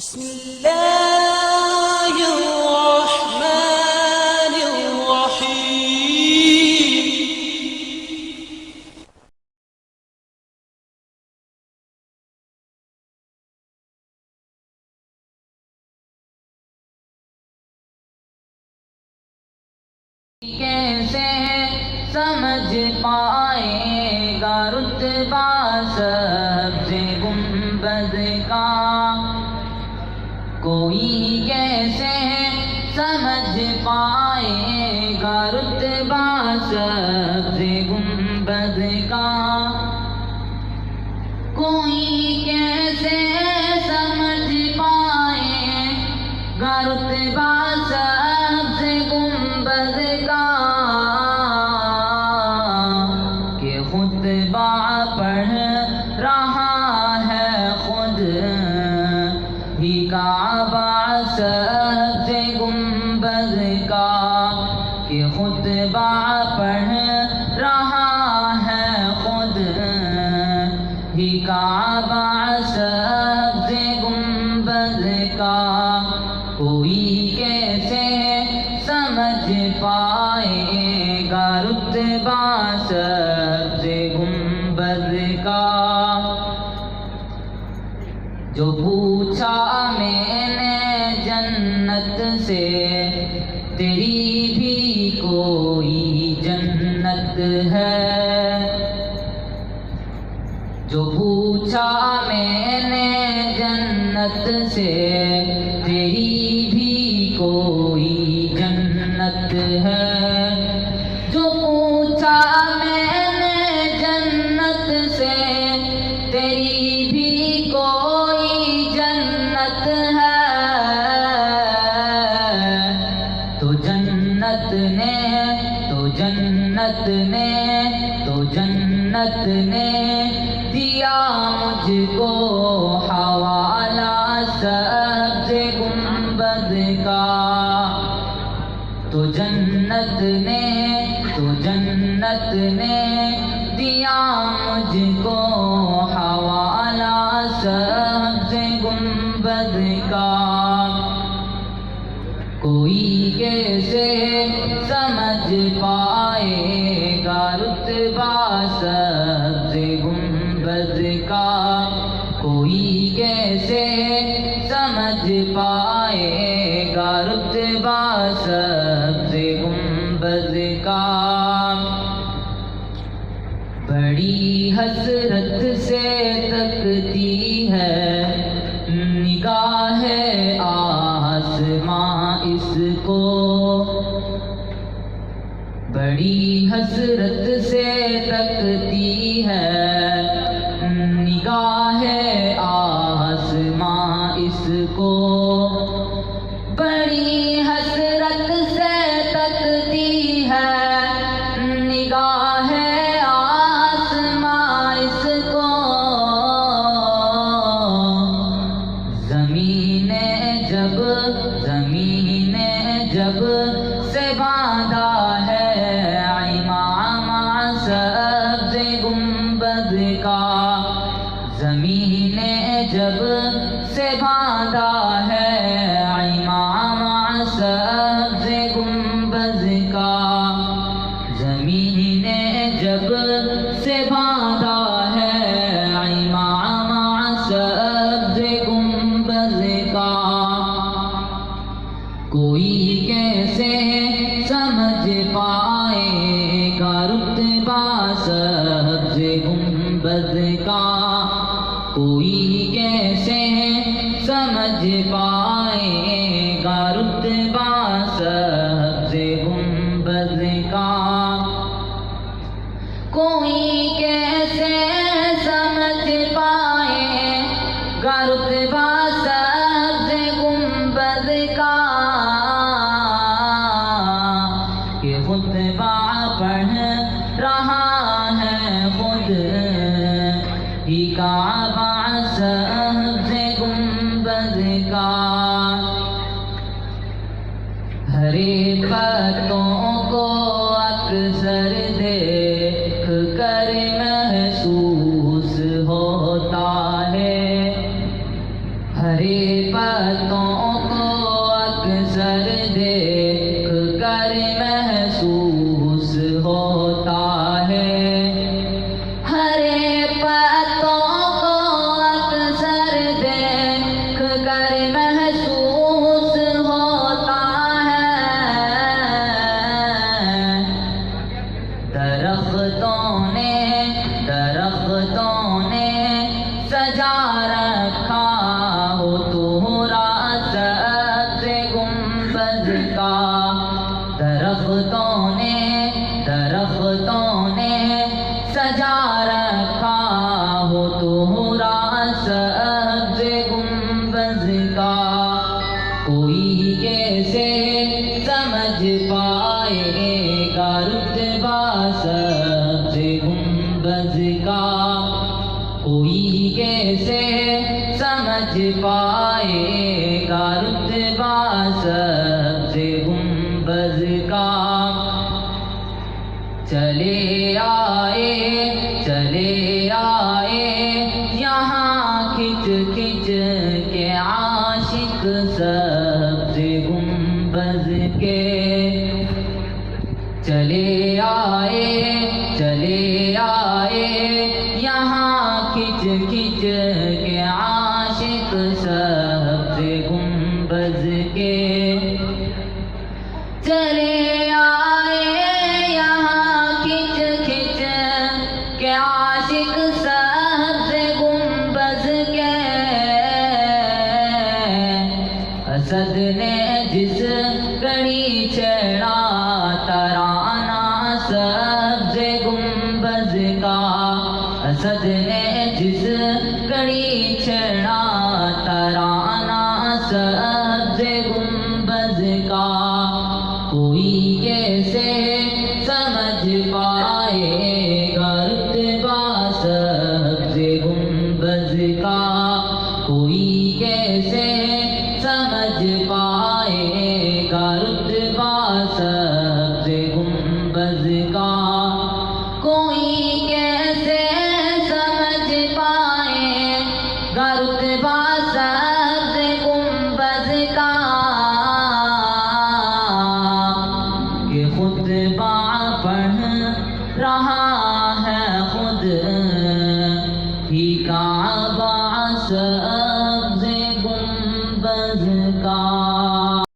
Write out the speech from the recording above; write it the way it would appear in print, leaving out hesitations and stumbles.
بسم الله الرحمن الرحيم. کیسے سمجھ پائے گا رتبہ سبز گنبد کا، کوئی کیسے سمجھ پائے گا رتبہ سبز گنبد کا، کوئی کیسے سمجھ پائے گا رتبہ سبز گنبد کا، کہ خطبہ پڑھ رہا ہے خود ہی کعبہ سبز گنبد کا، کہ خطبہ پڑھ رہا ہے خود ہی کعبہ سبز گنبد کا، کوئی کیسے سمجھ پائے گا رتبہ سبز گنبد کا۔ جو پوچھا میں نے جنت سے، تیری بھی کوئی جنت ہے، جو پوچھا میں نے جنت سے، تیری بھی کوئی جنت ہے، جو پوچھا میں نے جنت سے، تیری بھی کوئی جنت ہے، تو جنت نے دیا مجھ کو حوالہ سبز گنبد کا، تو جنت نے دیا مجھ کو حوالہ سبز گنبد کا، کوئی کیسے سمجھ پائے گا رتبہ سبز گنبد کا، کوئی کیسے سمجھ پائے گا رتبہ سبز گنبد کا۔ بڑی حسرت سے تکتی ہے نگاہ آسماں اس کو، بڑی حسرت سے تکتی ہے نگاہ آسماں اس کو، بڑی حسرت سے تکتی ہے نگاہ آسماں اس کو، زمین جب سے باندھا ہے امامہ سبز گنبد کا، زمین جب سے باندھا ہے امامہ سبز گنبد کا، زمین جب سے باندھا ہے امامہ سبز گنبد کا، کوئی کیسے سمجھ پائے گا رتبہ سبز گنبد کا، کوئی کیسے سمجھ پائے گا رتبہ سبز گنبد کا، کوئی کیسے سمجھ پائے گا رتبہ سبز گنبد کا، کہ خطبہ پڑھ رہا ہے خود ہی کعبہ سبز گنبد کا، ہرے پتوں کو اکثر دیکھ کر محسوس ہوتا ہے، ہرے پتوں کو اکثر دیکھ کر محسوس ہوتا ہے، ہرے پتوں کو اکثر دیکھ کر محسوس ہوتا ہے، درختوں نے سجا رکھا ہو تمہارا سبز گنبد کا، درختوں نے سجا رکھا ہو تمہارا سبز گنبد کا، کوئی کیسے سمجھ پائے گا رتبہ سبز گنبد کا، کوئی کیسے سمجھ پائے گا رتبہ سبز گنبد کا، چلے آئے یہاں کھچ کھچ کے عاشق سبز گنبد کے، چلے آئے یہاں کھچ کھچ کے عاشق سبز گنبد کے، چلے آئے یہاں کھچ کھچ کے عاشق سبز گنبد کے، اسد نے جس گھڑی چھیڑا ترانہ سبز گنبد کا، اسد نے جس گھڑی چھیڑا ترانہ سبز گنبد کا، کوئی کیسے سمجھ پائے گا رتبہ سبز گنبد کا، کوئی کیسے سمجھ پائے گا رتبہ سبز گنبد کا، کوئی کیسے سمجھ پائے گا رتبہ سبز گنبد کا، کہ خطبہ پڑھ رہا